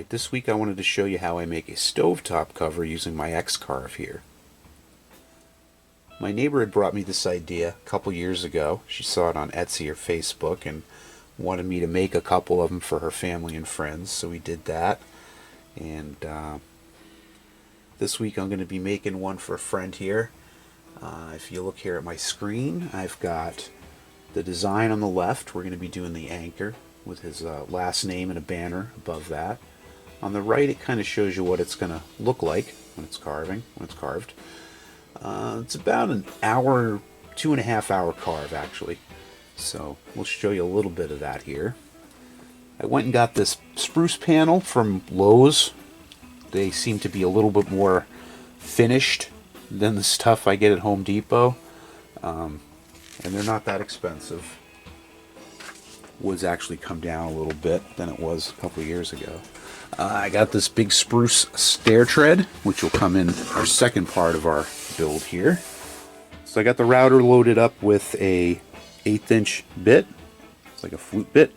Alright, this week I wanted to show you how I make a stovetop cover using my X-Carve here. My neighbor had brought me this idea a couple years ago. She saw it on Etsy or Facebook and wanted me to make a couple of them for her family and friends, so we did that. And this week I'm going to be making one for a friend here. If you look here at my screen, I've got the design on the left. We're going to be doing the anchor with his last name and a banner above that. On the right, it kind of shows you what it's going to look like when it's carved. It's about an hour, 2.5 hour carve actually. So we'll show you a little bit of that here. I went and got this spruce panel from Lowe's. They seem to be a little bit more finished than the stuff I get at Home Depot. And they're not that expensive. Wood's actually come down a little bit than it was a couple of years ago. I got this big spruce stair tread, which will come in our second part of our build here. So I got the router loaded up with a 1/8 inch bit. It's like a flute bit.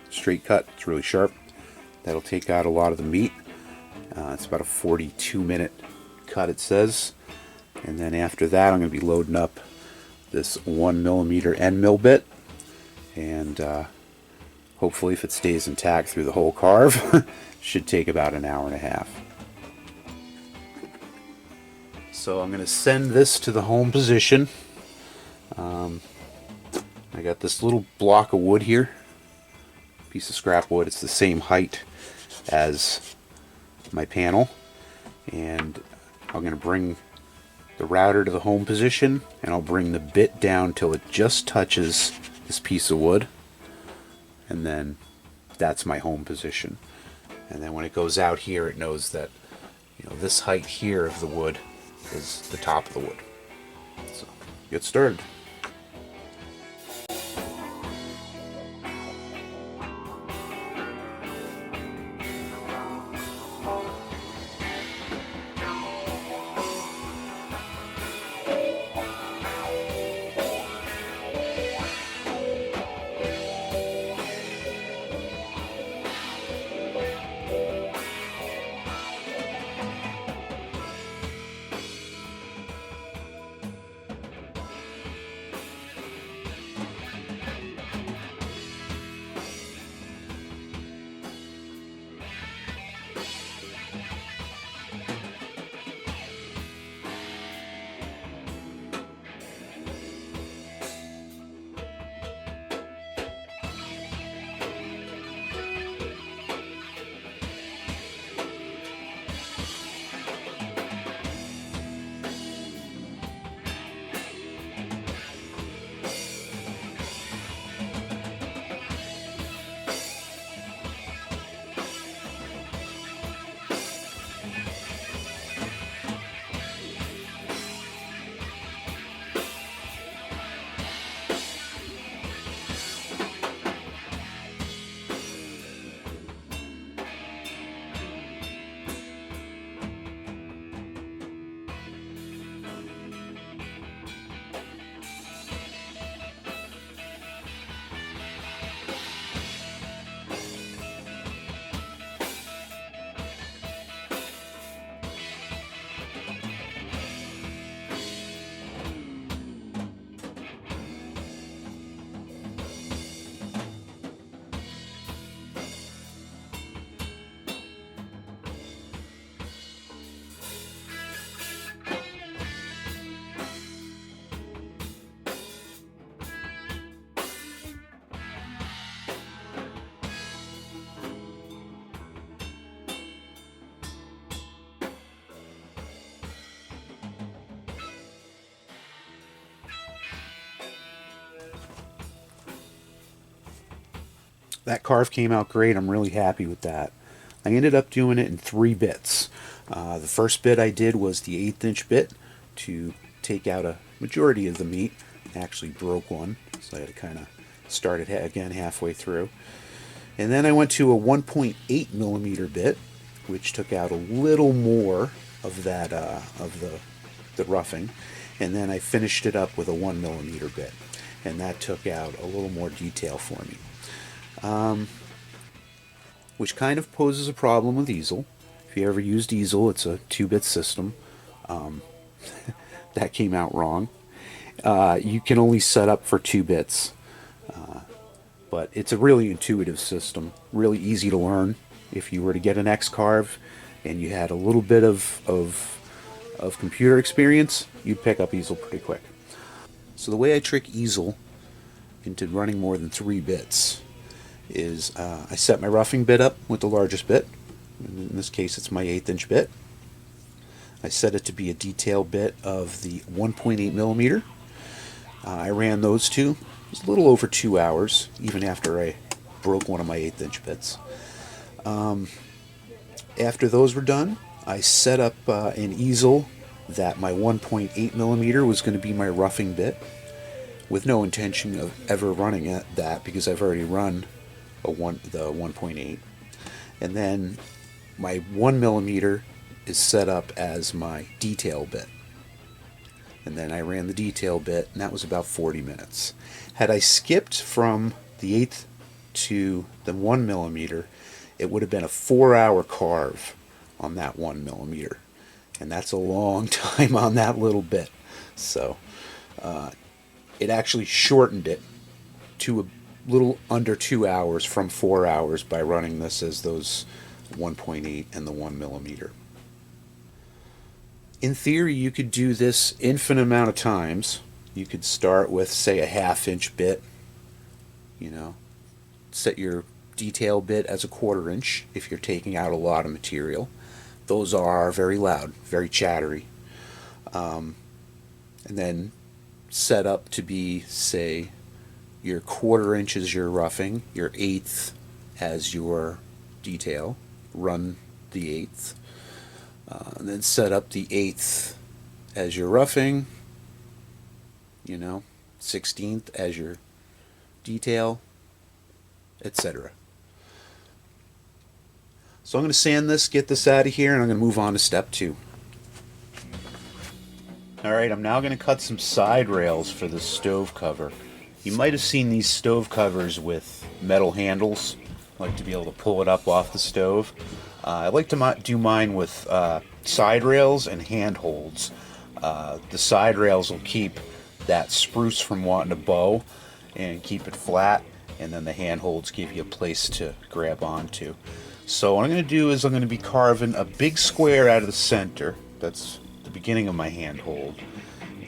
Straight cut, it's really sharp. That'll take out a lot of the meat. It's about a 42-minute cut, it says. And then after that, I'm going to be loading up this 1mm end mill bit. And hopefully, if it stays intact through the whole carve, should take about an hour and a half. So I'm going to send this to the home position. I got this little block of wood here, piece of scrap wood. It's the same height as my panel, and I'm going to bring the router to the home position, and I'll bring the bit down till it just touches this piece of wood, and then that's my home position. And then when it goes out here, it knows that, you know, this height here of the wood is the top of the wood. So get started. That carve came out great. I'm really happy with that. I ended up doing it in 3 bits. The first bit I did was the 1/8 inch bit to take out a majority of the meat. I actually broke one, so I had to kind of start it again halfway through. And then I went to a 1.8mm bit, which took out a little more of that of the roughing. And then I finished it up with a 1mm bit, and that took out a little more detail for me. which kind of poses a problem with easel. If you ever used easel, it's a 2-bit system. That came out wrong. You can only set up for 2 bits, but it's a really intuitive system, really easy to learn. If you were to get an X-Carve and you had a little bit of computer experience, you'd pick up easel pretty quick. So the way I trick easel into running more than 3 bits is I set my roughing bit up with the largest bit. In this case, it's my 1/8" bit. I set it to be a detail bit of the 1.8 millimeter. I ran those two. It was a little over 2 hours, even after I broke one of my 1/8" bits. After those were done, I set up an easel that my 1.8 millimeter was going to be my roughing bit, with no intention of ever running that because I've already run the 1.8. And then my 1 millimeter is set up as my detail bit. And then I ran the detail bit, and that was about 40 minutes. Had I skipped from the 1/8 to the 1 millimeter, it would have been a 4-hour carve on that 1 millimeter. And that's a long time on that little bit. So it actually shortened it to a little under 2 hours from 4 hours by running this as those 1.8 and the 1 millimeter. In theory, you could do this infinite amount of times. You could start with, say, a 1/2" bit. Set your detail bit as a 1/4" if you're taking out a lot of material. Those are very loud, very chattery. And then set up to be, say, your 1/4" is your roughing, your 1/8 as your detail. Run the 1/8. And then set up the 1/8 as your roughing, 1/16 as your detail, etc. So I'm going to sand this, get this out of here, and I'm going to move on to step 2. Alright, I'm now going to cut some side rails for the stove cover. You might have seen these stove covers with metal handles. I like to be able to pull it up off the stove. I like to do mine with side rails and handholds. The side rails will keep that spruce from wanting to bow and keep it flat, and then the handholds give you a place to grab onto. So what I'm going to do is I'm going to be carving a big square out of the center. That's the beginning of my handhold.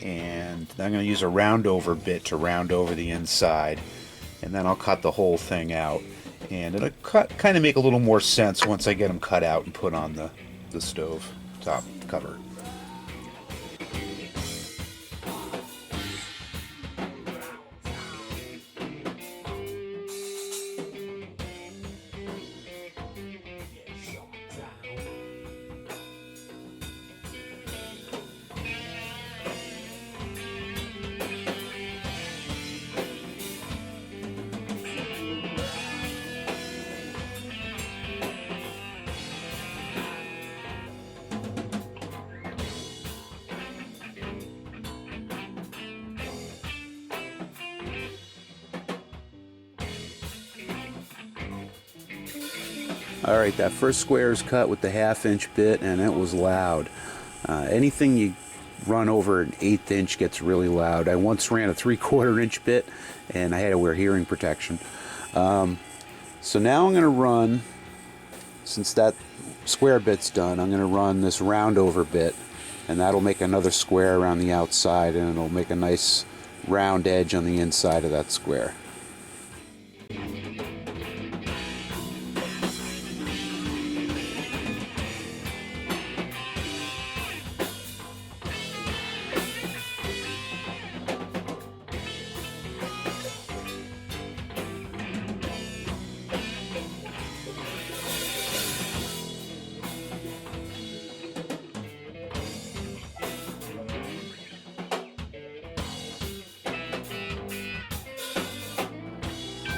And then I'm going to use a round over bit to round over the inside, and then I'll cut the whole thing out. And it'll kind of make a little more sense once I get them cut out and put on the stove top cover. Alright, that first square is cut with the 1/2" bit, and it was loud. Anything you run over an 1/8" gets really loud. I once ran a 3/4" bit, and I had to wear hearing protection. So now I'm going to run, since that square bit's done, I'm going to run this round over bit, and that'll make another square around the outside, and it'll make a nice round edge on the inside of that square.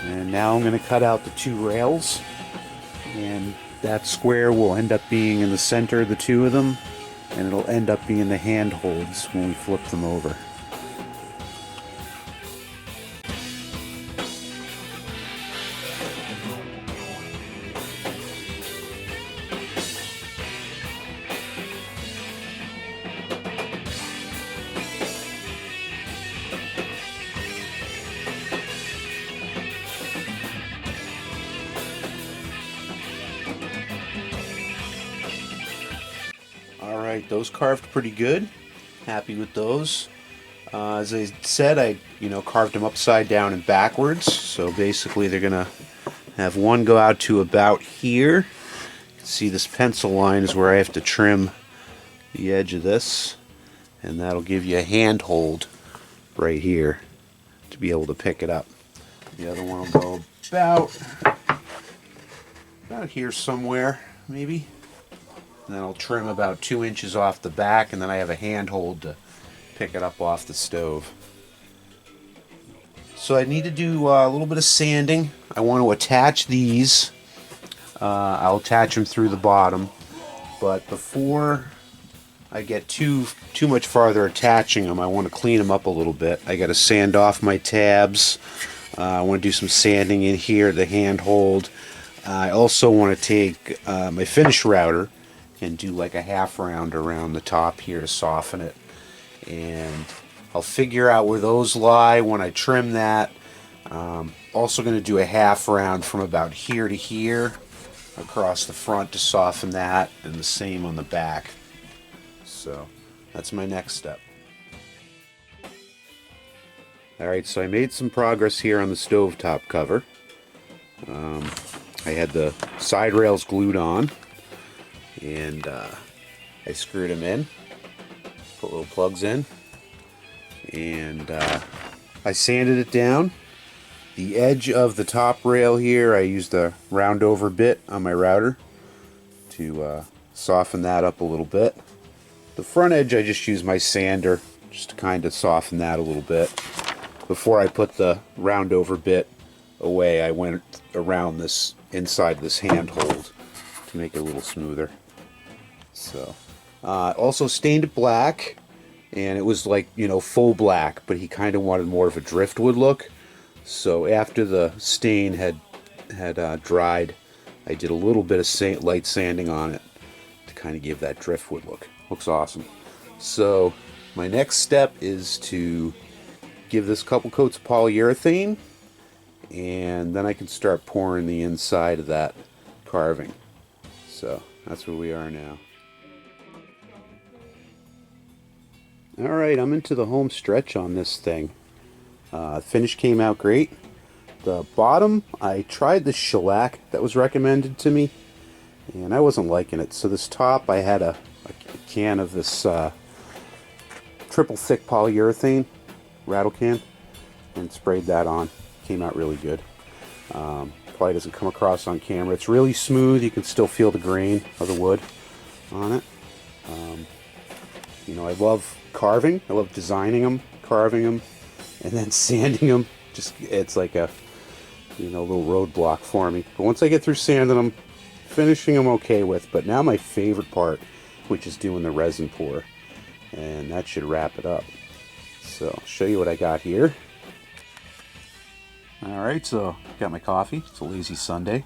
And now I'm going to cut out the 2 rails, and that square will end up being in the center of the 2 of them, and it'll end up being the handholds when we flip them over. Alright, those carved pretty good. Happy with those. As I said, I carved them upside down and backwards. So basically they're going to have one go out to about here. You can see this pencil line is where I have to trim the edge of this. And that'll give you a handhold right here to be able to pick it up. The other one will go about here somewhere, maybe. And then I'll trim about 2 inches off the back, and then I have a handhold to pick it up off the stove. So I need to do a little bit of sanding. I want to attach these. I'll attach them through the bottom, but before I get too much farther attaching them, I want to clean them up a little bit. I got to sand off my tabs. I want to do some sanding in here, the handhold. I also want to take my finish router and do like a half round around the top here to soften it. And I'll figure out where those lie when I trim that. Also going to do a half round from about here to here across the front to soften that, and the same on the back. So that's my next step. Alright, so I made some progress here on the stovetop cover. I had the side rails glued on, and I screwed them in, put little plugs in, and I sanded it down. The edge of the top rail here, I used a round over bit on my router to soften that up a little bit. The front edge, I just used my sander just to kind of soften that a little bit. Before I put the round over bit away, I went around this inside this handhold to make it a little smoother. So also stained it black, and it was like, full black, but he kind of wanted more of a driftwood look. So after the stain had dried, I did a little bit of light sanding on it to kind of give that driftwood look. Looks awesome. So my next step is to give this couple coats of polyurethane, and then I can start pouring the inside of that carving. So that's where we are now. Alright, I'm into the home stretch on this thing. Finish came out great. The bottom, I tried the shellac that was recommended to me, and I wasn't liking it. So this top, I had a can of this triple thick polyurethane rattle can and sprayed that on. Came out really good. Probably doesn't come across on camera. It's really smooth. You can still feel the grain of the wood on it. I love carving. I love designing them, carving them, and then sanding them. It's like a little roadblock for me. But once I get through sanding them, finishing them okay with. But now my favorite part, which is doing the resin pour, and that should wrap it up. So I'll show you what I got here. Alright, so got my coffee. It's a lazy Sunday.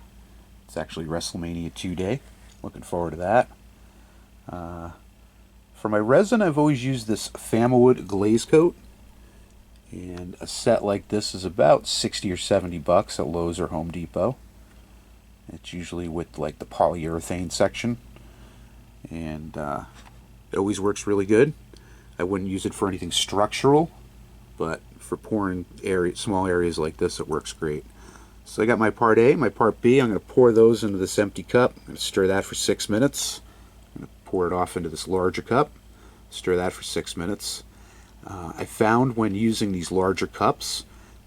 It's actually WrestleMania 2 day. Looking forward to that. For my resin, I've always used this Famawood glaze coat. And a set like this is about 60 or 70 bucks at Lowe's or Home Depot. It's usually with like the polyurethane section. And it always works really good. I wouldn't use it for anything structural, but for pouring small areas like this, it works great. So I got my part A, my part B. I'm going to pour those into this empty cup. I'm going to stir that for 6 minutes. I'm going to pour it off into this larger cup. Stir that for 6 minutes. I found when using these larger cups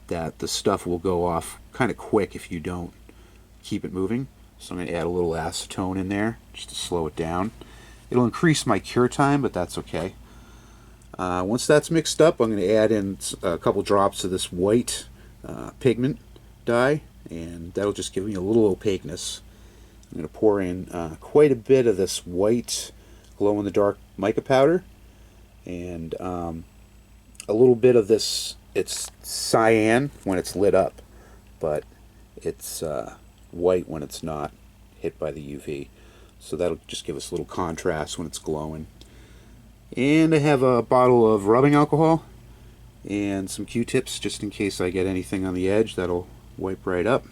that the stuff will go off kind of quick if you don't keep it moving. So I'm going to add a little acetone in there just to slow it down. It'll increase my cure time, but that's okay. Once that's mixed up, I'm going to add in a couple drops of this white pigment dye, and that'll just give me a little opaqueness. I'm going to pour in quite a bit of this white glow-in-the-dark mica powder, and a little bit of this. It's cyan when it's lit up, but it's white when it's not hit by the UV. So that'll just give us a little contrast when it's glowing. And I have a bottle of rubbing alcohol, and some Q-tips just in case I get anything on the edge. That'll wipe right up.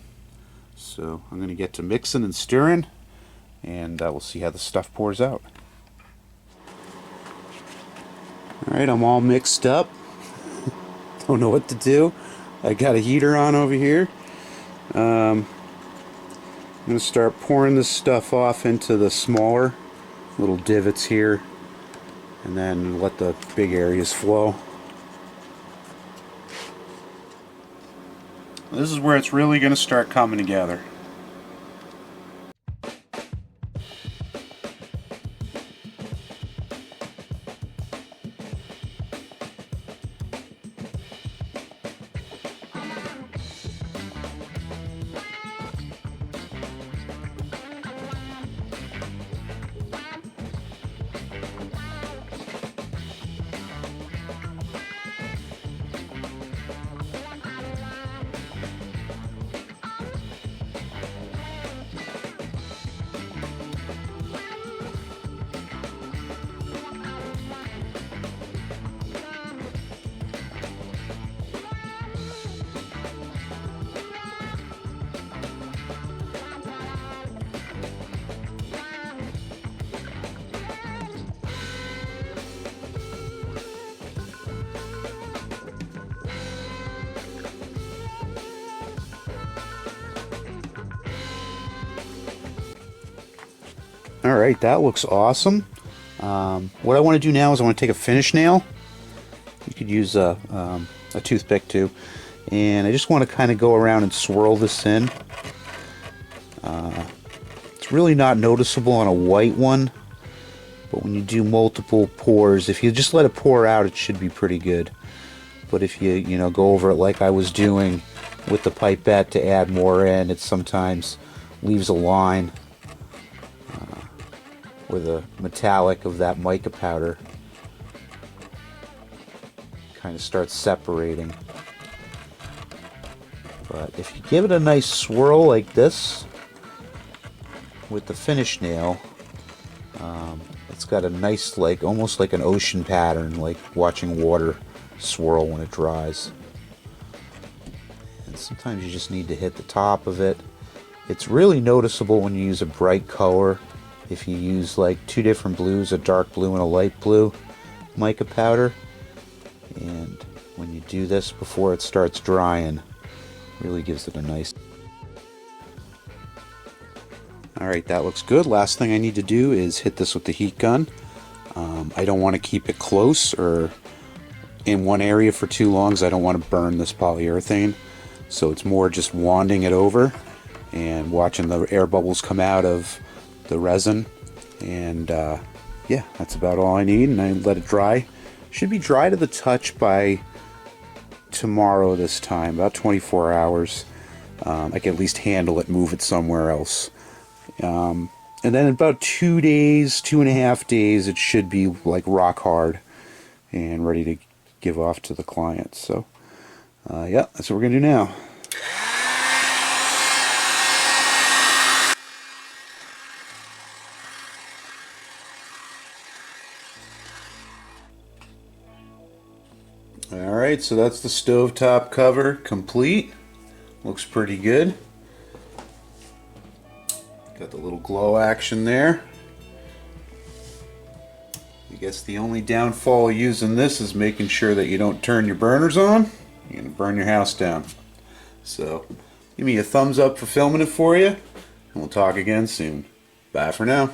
So I'm going to get to mixing and stirring, and we'll see how the stuff pours out. Alright, I'm all mixed up. Don't know what to do. I got a heater on over here. I'm going to start pouring this stuff off into the smaller little divots here, and then let the big areas flow. This is where it's really going to start coming together. Alright, that looks awesome. What I want to do now is I want to take a finish nail. You could use a toothpick too. And I just want to kind of go around and swirl this in. It's really not noticeable on a white one, but when you do multiple pours, if you just let it pour out, it should be pretty good. But if you go over it like I was doing with the pipette to add more in, it sometimes leaves a line where the metallic of that mica powder kind of starts separating. But if you give it a nice swirl like this with the finish nail, it's got a nice, like almost like an ocean pattern, like watching water swirl when it dries. And sometimes you just need to hit the top of it. It's really noticeable when you use a bright color. If you use like two different blues, a dark blue and a light blue mica powder, and when you do this before it starts drying, really gives it a nice. Alright, that looks good. Last thing I need to do is hit this with the heat gun. I don't want to keep it close or in one area for too long, because I don't want to burn this polyurethane. So it's more just wanding it over and watching the air bubbles come out of the resin, and yeah, that's about all I need. And I let it dry. Should be dry to the touch by tomorrow this time, about 24 hours. I can at least handle it, move it somewhere else, and then in about 2 days, 2.5 days, it should be like rock hard and ready to give off to the client. So yeah, that's what we're gonna do now. Alright, so that's the stovetop cover complete. Looks pretty good. Got the little glow action there. I guess the only downfall of using this is making sure that you don't turn your burners on. You're going to burn your house down. So, give me a thumbs up for filming it for you, and we'll talk again soon. Bye for now.